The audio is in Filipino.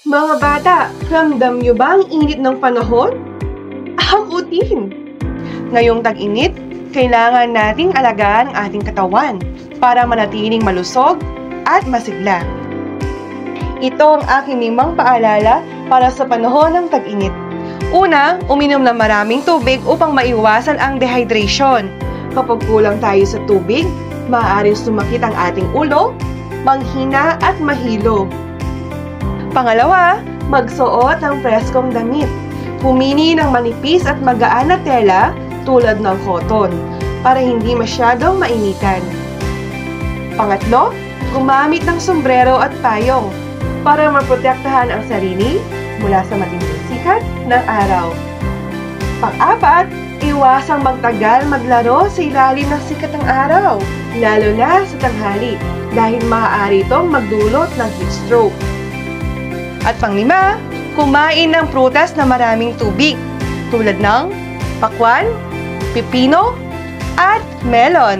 Mga bata, ramdam niyo ba ang init ng panahon? Ako din! Ngayong tag-init, kailangan nating alagaan ang ating katawan para manatiling malusog at masigla. Ito ang aking 5 paalala para sa panahon ng tag-init. Una, uminom ng maraming tubig upang maiwasan ang dehydration. Kapag kulang tayo sa tubig, maaaring sumakit ang ating ulo, manghina at mahilo. Pangalawa, magsuot ng preskong damit. Pumili ng manipis at magaan na tela tulad ng cotton para hindi masyadong mainitan. Pangatlo, gumamit ng sombrero at payong para maprotektahan ang sarili mula sa matinding sikat ng araw. Pang-apat, iwasang magtagal maglaro sa ilalim ng sikat ng araw, lalo na sa tanghali dahil maaari itong magdulot ng heat stroke. At pang-5, kumain ng prutas na maraming tubig tulad ng pakwan, pipino, at melon.